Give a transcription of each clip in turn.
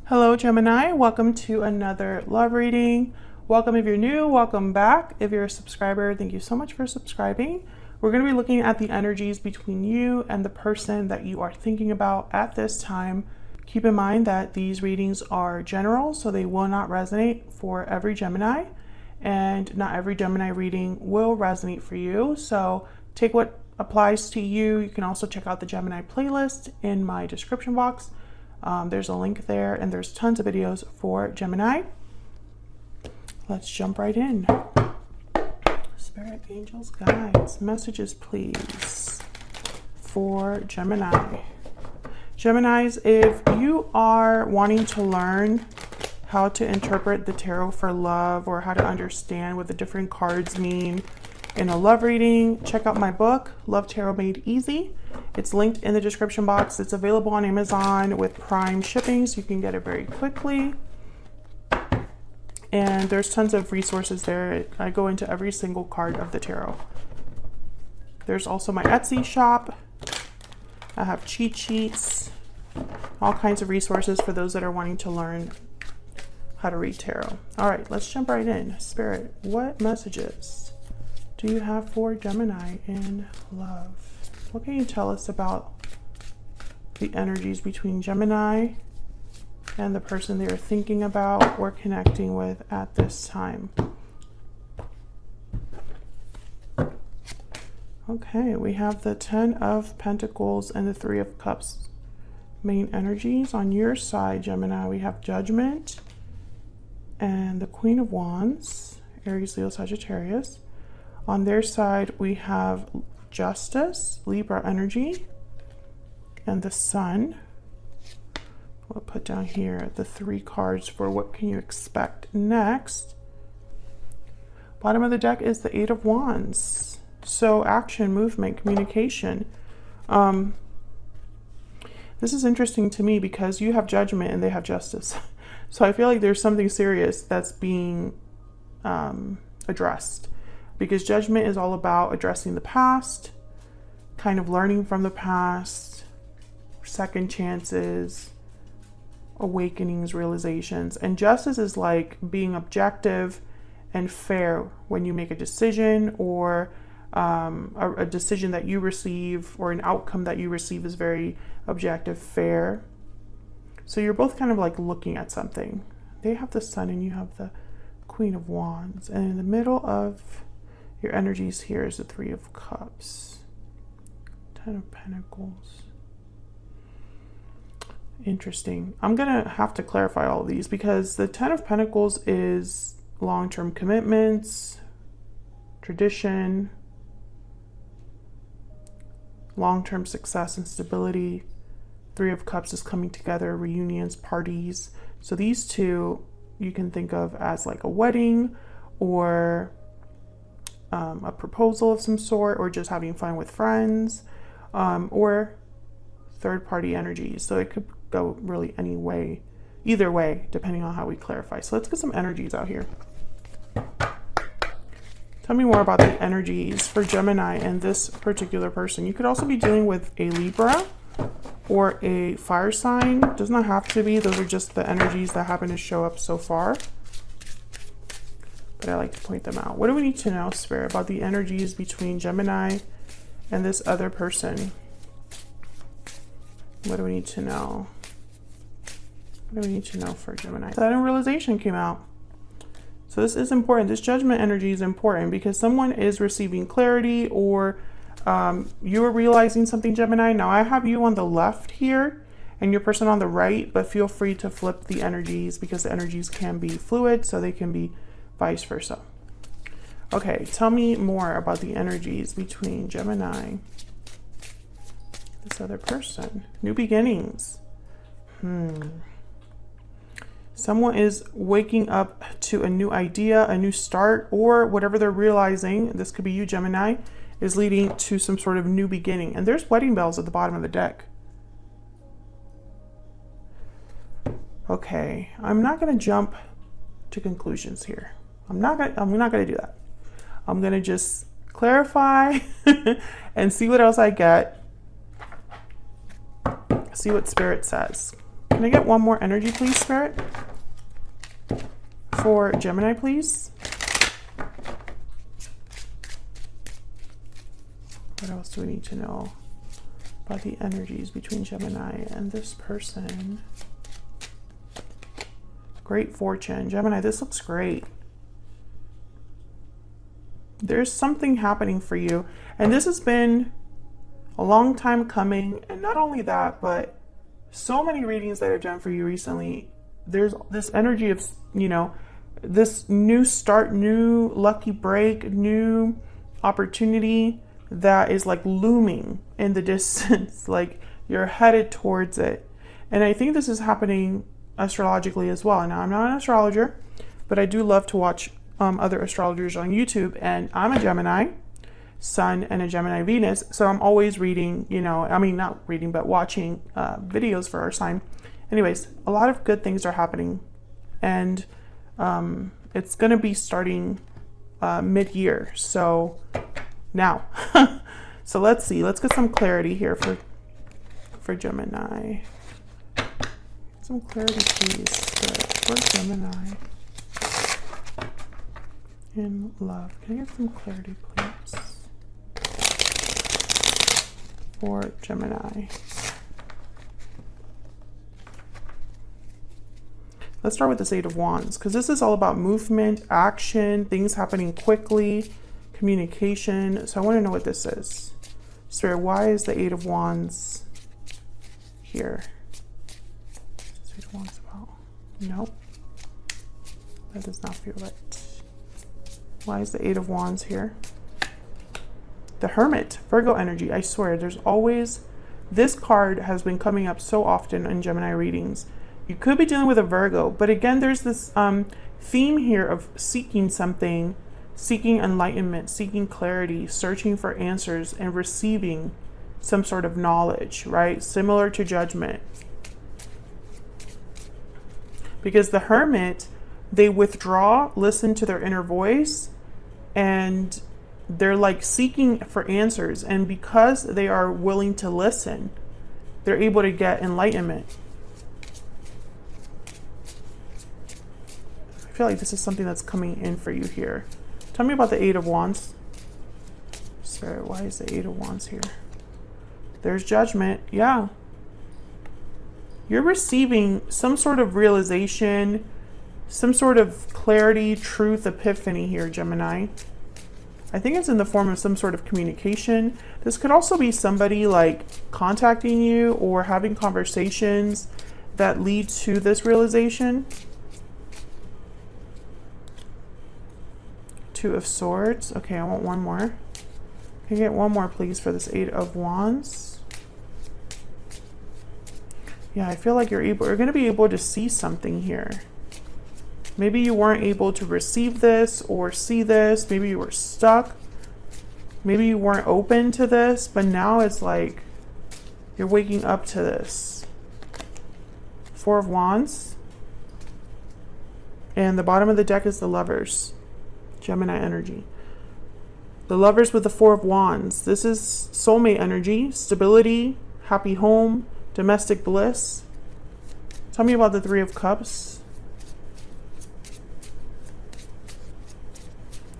Hello Gemini, welcome to another love reading. Welcome if you're new, welcome back. If you're a subscriber, thank you so much for subscribing. We're going to be looking at the energies between you and the person that you are thinking about at this time. Keep in mind that these readings are general, so they will not resonate for every Gemini, and not every Gemini reading will resonate for you. So take what applies to you. You can also check out the Gemini playlist in my description box. There's a link there, and there's tons of videos for Gemini. Let's jump right in. Spirit, angels, guides, messages, please, for Gemini. Geminis, if you are wanting to learn how to interpret the tarot for love, or how to understand what the different cards mean in a love reading, check out my book, Love Tarot Made Easy. It's linked in the description box. It's available on Amazon with Prime shipping, so you can get it very quickly. And there's tons of resources there. I go into every single card of the tarot. There's also my Etsy shop. I have cheat sheets, all kinds of resources for those that are wanting to learn how to read tarot. All right, let's jump right in. Spirit, what messages do you have for Gemini in love? What can you tell us about the energies between Gemini and the person they are thinking about or connecting with at this time? Okay, we have the 10 of Pentacles and the 3 of Cups. Main energies on your side, Gemini, we have Judgment and the Queen of Wands, Aries, Leo, Sagittarius. On their side, we have Justice, Libra energy, and the Sun. We'll put down here the 3 cards for what can you expect next. Bottom of the deck is the 8 of Wands. So action, movement, communication. This is interesting to me because you have Judgment and they have Justice. So I feel like there's something serious that's being addressed. Because Judgment is all about addressing the past, kind of learning from the past, second chances, awakenings, realizations. And Justice is like being objective and fair when you make a decision, or a decision that you receive, or an outcome that you receive is very objective, fair. So you're both kind of like looking at something. They have the Sun and you have the Queen of Wands. And in the middle of your energies here is the 3 of Cups, 10 of Pentacles. Interesting. I'm gonna have to clarify all of these because the 10 of Pentacles is long-term commitments, tradition, long-term success and stability. 3 of Cups is coming together, reunions, parties. So these two you can think of as like a wedding, or a proposal of some sort, or just having fun with friends, or third-party energies. So it could go really any way, either way, depending on how we clarify. So let's get some energies out here. Tell me more about the energies for Gemini and this particular person. You could also be dealing with a Libra or a fire sign. Does not have to be. Those are just the energies that happen to show up so far. But I like to point them out. What do we need to know, Spirit, about the energies between Gemini and this other person? What do we need to know? What do we need to know for Gemini? Sudden realization came out. So this is important. This Judgment energy is important because someone is receiving clarity, or you are realizing something, Gemini. Now I have you on the left here and your person on the right, but feel free to flip the energies because the energies can be fluid, so they can be vice versa. Okay, tell me more about the energies between Gemini, this other person. New beginnings. Someone is waking up to a new idea, a new start, or whatever they're realizing, this could be you, Gemini, is leading to some sort of new beginning. And there's wedding bells at the bottom of the deck. Okay, I'm not going to jump to conclusions here. I'm not gonna do that. I'm gonna just clarify and see what else I get. See what Spirit says. Can I get one more energy, please, Spirit? For Gemini, please. What else do we need to know about the energies between Gemini and this person? Great fortune. Gemini, this looks great. There's something happening for you. And this has been a long time coming. And not only that, but so many readings that I've done for you recently, there's this energy of, you know, this new start, new lucky break, new opportunity that is like looming in the distance, like you're headed towards it. And I think this is happening astrologically as well. Now, I'm not an astrologer, but I do love to watch other astrologers on YouTube, and I'm a Gemini Sun and a Gemini Venus, so I'm always reading, you know, I mean, not reading, but watching videos for our sign. Anyways, a lot of good things are happening, and it's going to be starting mid-year. So now, so let's see, let's get some clarity here for Gemini. Some clarity, please, for Gemini in love. Can I get some clarity, please, for Gemini? Let's start with this Eight of Wands, because this is all about movement, action, things happening quickly, communication. So I want to know what this is. Spirit, why is the Eight of Wands here? What's this Eight of Wands about? Nope. That does not feel right. Why is the Eight of Wands here? The Hermit, Virgo energy. I swear, there's always, this card has been coming up so often in Gemini readings. You could be dealing with a Virgo, but again, there's this theme here of seeking something, seeking enlightenment, seeking clarity, searching for answers, and receiving some sort of knowledge, right? Similar to Judgment. Because the Hermit, they withdraw, listen to their inner voice, and they're like seeking for answers. And because they are willing to listen, they're able to get enlightenment. I feel like this is something that's coming in for you here. Tell me about the Eight of Wands. Sorry, why is the Eight of Wands here? There's Judgment. Yeah. You're receiving some sort of realization, some sort of clarity, truth, epiphany here, Gemini. I think it's in the form of some sort of communication. This could also be somebody like contacting you or having conversations that lead to this realization. Two of Swords. Okay, I want one more. Can I get one more, please, for this Eight of Wands? Yeah, I feel like you're going to be able to see something here. Maybe you weren't able to receive this or see this. Maybe you were stuck. Maybe you weren't open to this, but now it's like you're waking up to this. Four of Wands. And the bottom of the deck is the Lovers. Gemini energy. The Lovers with the Four of Wands. This is soulmate energy, stability, happy home, domestic bliss. Tell me about the Three of Cups.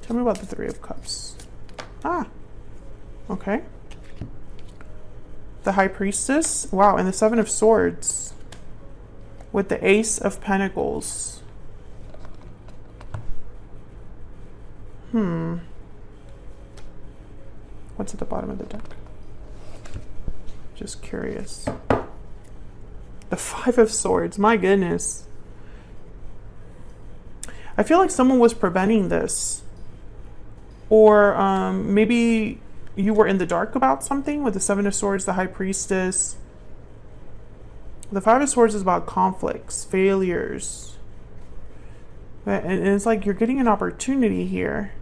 Tell me about the Three of Cups. Ah, okay. The High Priestess. Wow, and the Seven of Swords with the Ace of Pentacles. What's at the bottom of the deck? Just curious. The Five of Swords. My goodness. I feel like someone was preventing this. Or maybe you were in the dark about something with the Seven of Swords, the High Priestess. The Five of Swords is about conflicts, failures. And it's like you're getting an opportunity here.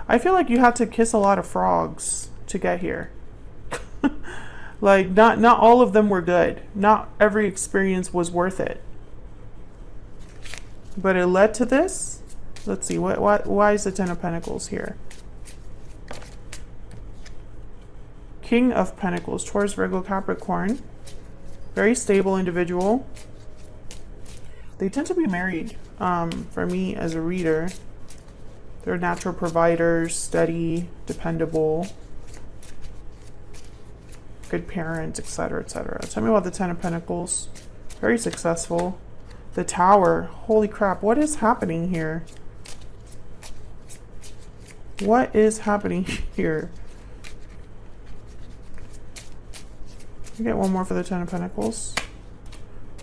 I feel like you had to kiss a lot of frogs to get here. Like not all of them were good. Not every experience was worth it. But it led to this. Let's see, why is the Ten of Pentacles here? King of Pentacles, Taurus, Virgo, Capricorn. Very stable individual. They tend to be married, for me as a reader. They're natural providers, steady, dependable, good parents, etc., etc. Tell me about the Ten of Pentacles. Very successful. The Tower. Holy crap, what is happening here? What is happening here? You get one more for the Ten of Pentacles.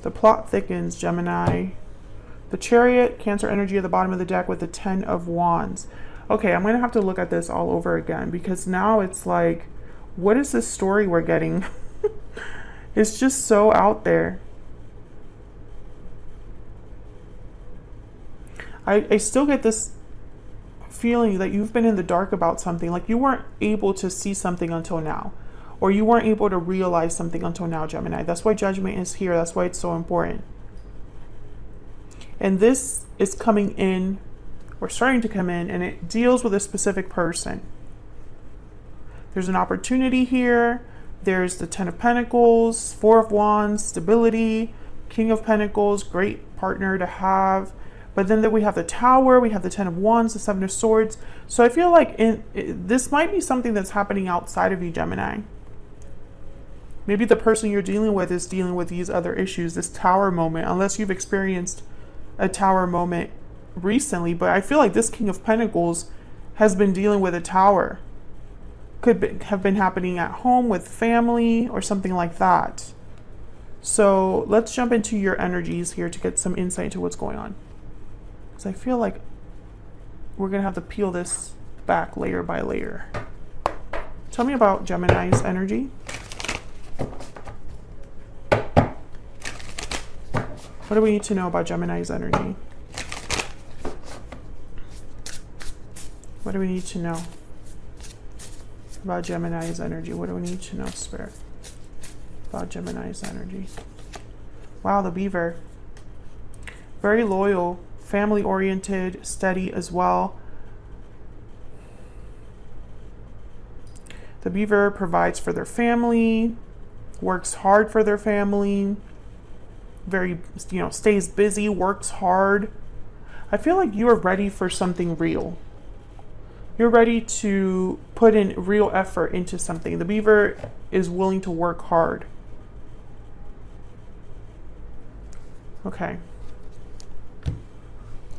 The plot thickens, Gemini. The Chariot, Cancer energy at the bottom of the deck with the Ten of Wands. Okay, I'm going to have to look at this all over again because now it's like, what is this story we're getting? It's just so out there. I still get this feeling that you've been in the dark about something, like you weren't able to see something until now, or you weren't able to realize something until now, Gemini. That's why Judgment is here. That's why it's so important. And this is coming in, or starting to come in, and it deals with a specific person. There's an opportunity here. There's the Ten of Pentacles, Four of Wands, stability, King of Pentacles, great partner to have. But then we have the Tower, we have the Ten of Wands, the Seven of Swords. So I feel like this might be something that's happening outside of you, Gemini. Maybe the person you're dealing with is dealing with these other issues, this Tower moment, unless you've experienced a Tower moment recently. But I feel like this King of Pentacles has been dealing with a Tower. Have been happening at home with family or something like that. So let's jump into your energies here to get some insight into what's going on. Because I feel like we're going to have to peel this back layer by layer. Tell me about Gemini's energy. What do we need to know about Gemini's energy? What do we need to know about Gemini's energy? What do we need to know, Spirit, about Gemini's energy? Wow, the Beaver. Very loyal, family-oriented, steady as well. The Beaver provides for their family, works hard for their family, very, stays busy, works hard. I feel like you are ready for something real. You're ready to put in real effort into something. The Beaver is willing to work hard. Okay.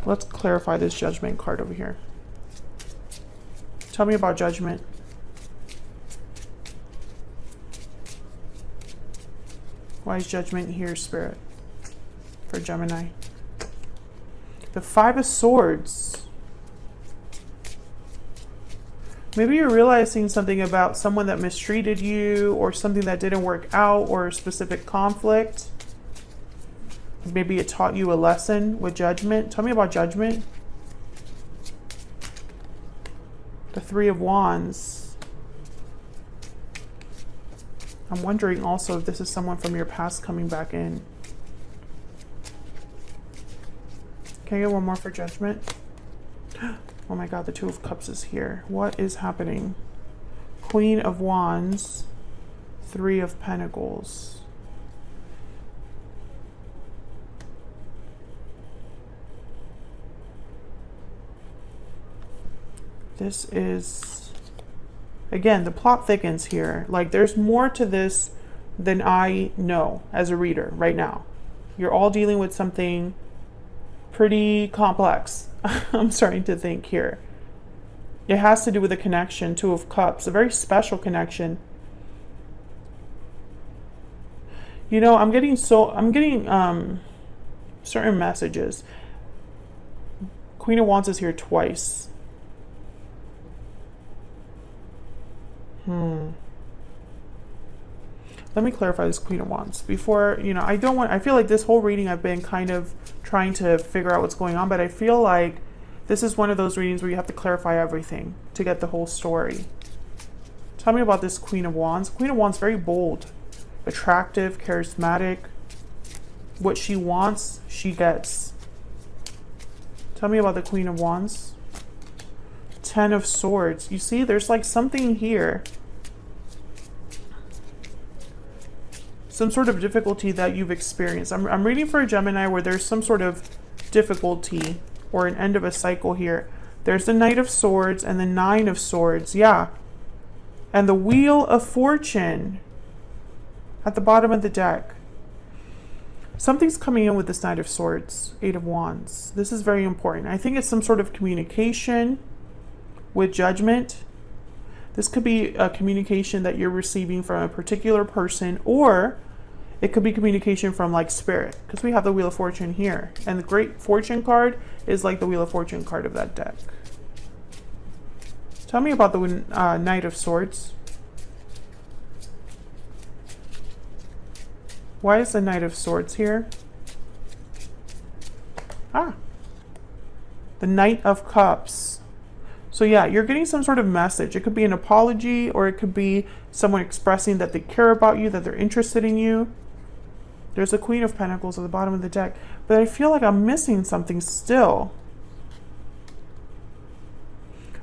Let's clarify this Judgment card over here. Tell me about Judgment. Why is Judgment here, Spirit, for Gemini? The Five of Swords. Maybe you're realizing something about someone that mistreated you, or something that didn't work out, or a specific conflict. Maybe it taught you a lesson with Judgment. Tell me about Judgment. The Three of Wands. I'm wondering also if this is someone from your past coming back in. Can I get one more for Judgment? Oh my God, the Two of Cups is here. What is happening? Queen of Wands, Three of Pentacles. This is, again, the plot thickens here. Like, there's more to this than I know as a reader right now. You're all dealing with something pretty complex. I'm starting to think here. It has to do with a connection, Two of Cups, a very special connection. I'm getting certain messages. Queen of Wands is here twice. Let me clarify this Queen of Wands before, I feel like this whole reading I've been kind of trying to figure out what's going on, but I feel like this is one of those readings where you have to clarify everything to get the whole story. Tell me about this Queen of Wands. Queen of Wands, very bold, attractive, charismatic. What she wants, she gets. Tell me about the Queen of Wands. Ten of Swords. You see, there's like something here. some sort of difficulty that you've experienced. I'm reading for a Gemini where there's some sort of difficulty or an end of a cycle here. There's the Knight of Swords and the Nine of Swords. Yeah. And the Wheel of Fortune at the bottom of the deck. Something's coming in with this Knight of Swords, Eight of Wands. This is very important. I think it's some sort of communication with Judgment. This could be a communication that you're receiving from a particular person, or it could be communication from like spirit, because we have the Wheel of Fortune here. And the Great Fortune card is like the Wheel of Fortune card of that deck. Tell me about the Knight of Swords. Why is the Knight of Swords here? Ah, the Knight of Cups. So yeah, you're getting some sort of message. It could be an apology, or it could be someone expressing that they care about you, that they're interested in you. There's the Queen of Pentacles at the bottom of the deck. But I feel like I'm missing something still.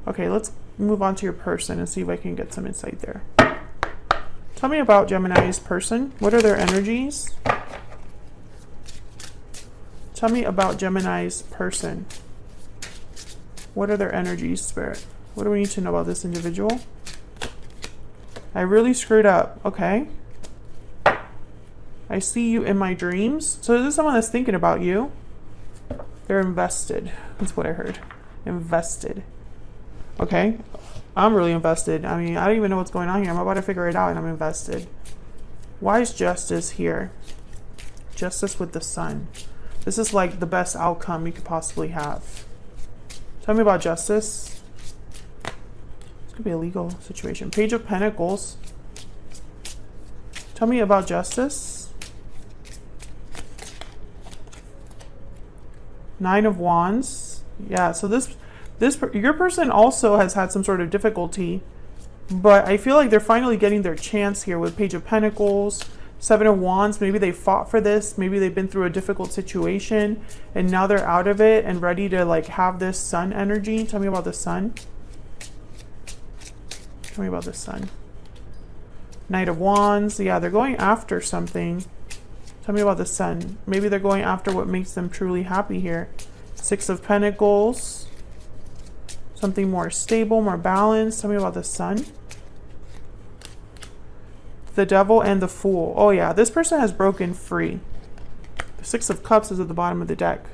Okay, let's move on to your person and see if I can get some insight there. Tell me about Gemini's person. What are their energies? Tell me about Gemini's person. What are their energies, Spirit? What do we need to know about this individual? I really screwed up. Okay. I see you in my dreams. So this is someone that's thinking about you. They're invested. That's what I heard. Invested. Okay. I'm really invested. I mean, I don't even know what's going on here. I'm about to figure it out and I'm invested. Why is Justice here? Justice with the Sun. This is like the best outcome you could possibly have. Tell me about Justice. This could be a legal situation. Page of Pentacles. Tell me about Justice. Nine of Wands. Yeah, so your person also has had some sort of difficulty, but I feel like they're finally getting their chance here with Page of Pentacles, Seven of Wands. Maybe they fought for this. Maybe they've been through a difficult situation and now they're out of it and ready to like have this Sun energy. Tell me about the Sun. Tell me about the Sun. Knight of Wands. Yeah, they're going after something. Tell me about the Sun. Maybe they're going after what makes them truly happy here. Six of Pentacles. Something more stable, more balanced. Tell me about the Sun. The Devil and the Fool. Oh yeah, this person has broken free. The Six of Cups is at the bottom of the deck.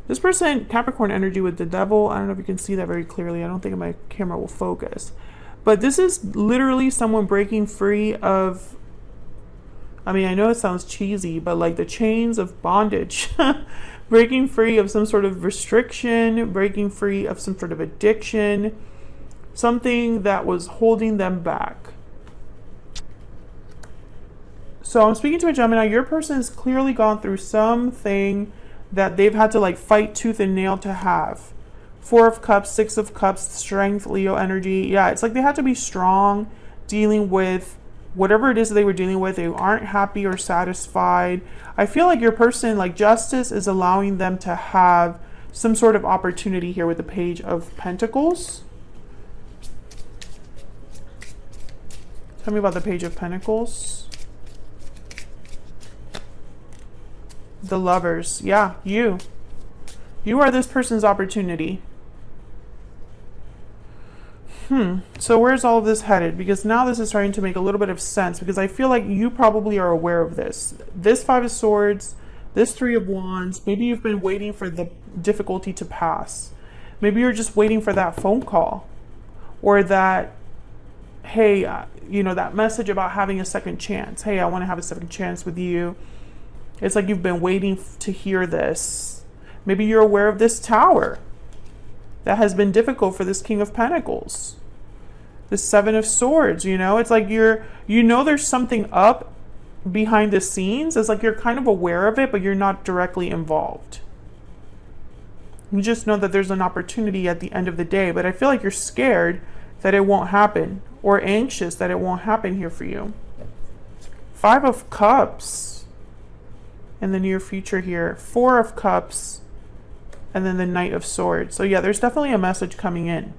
This person, Capricorn energy with the Devil. I don't know if you can see that very clearly. I don't think my camera will focus. But this is literally someone breaking free of, I mean, I know it sounds cheesy, but like the chains of bondage. Breaking free of some sort of restriction, breaking free of some sort of addiction, something that was holding them back. So I'm speaking to a Gemini. Your person has clearly gone through something that they've had to like fight tooth and nail to have. Four of Cups, Six of Cups, Strength, Leo energy. Yeah, it's like they had to be strong dealing with whatever it is that they were dealing with. They aren't happy or satisfied. I feel like your person, like Justice, is allowing them to have some sort of opportunity here with the Page of Pentacles. Tell me about the Page of Pentacles. The Lovers. Yeah, you. You are this person's opportunity. So where's all of this headed? Because now this is starting to make a little bit of sense, because I feel like you probably are aware of this. This Five of Swords, this Three of Wands, maybe you've been waiting for the difficulty to pass. Maybe you're just waiting for that phone call or that, hey, you know, that message about having a second chance. Hey, I want to have a second chance with you. It's like you've been waiting to hear this. Maybe you're aware of this Tower that has been difficult for this King of Pentacles. The Seven of Swords, you know, it's like you know there's something up behind the scenes. It's like you're kind of aware of it, but you're not directly involved. You just know that there's an opportunity at the end of the day, but I feel like you're scared that it won't happen, or anxious that it won't happen here for you. Five of Cups in the near future here. Four of Cups, and then the Knight of Swords. So yeah, there's definitely a message coming in.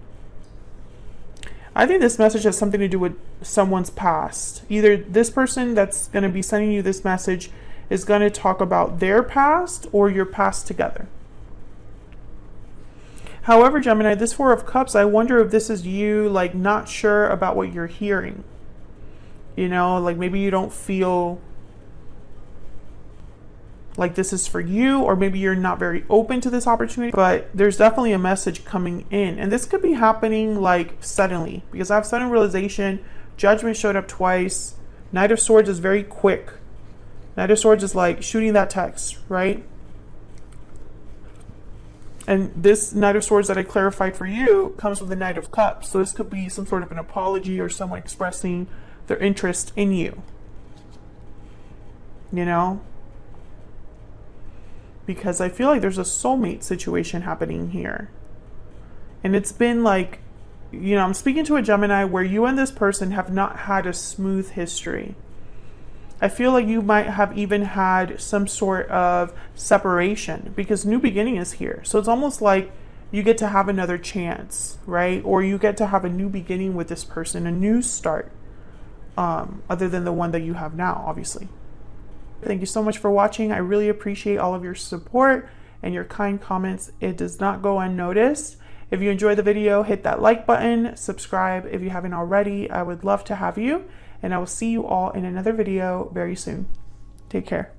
I think this message has something to do with someone's past. Either this person that's going to be sending you this message is going to talk about their past or your past together. However, Gemini, this Four of Cups, I wonder if this is you like not sure about what you're hearing. You know, like maybe you don't feel like this is for you, or maybe you're not very open to this opportunity, but there's definitely a message coming in. And this could be happening like suddenly, because I have sudden realization. Judgment showed up twice. Knight of Swords is very quick. Knight of Swords is like shooting that text, right? And this Knight of Swords that I clarified for you comes with the Knight of Cups. So this could be some sort of an apology or someone expressing their interest in you. You know? Because I feel like there's a soulmate situation happening here. And it's been like, you know, I'm speaking to a Gemini where you and this person have not had a smooth history. I feel like you might have even had some sort of separation, because new beginning is here. So it's almost like you get to have another chance, right? Or you get to have a new beginning with this person, a new start, other than the one that you have now, obviously. Thank you so much for watching. I really appreciate all of your support and your kind comments. It does not go unnoticed. If you enjoyed the video, hit that like button, subscribe if you haven't already. I would love to have you, and I will see you all in another video very soon. Take care.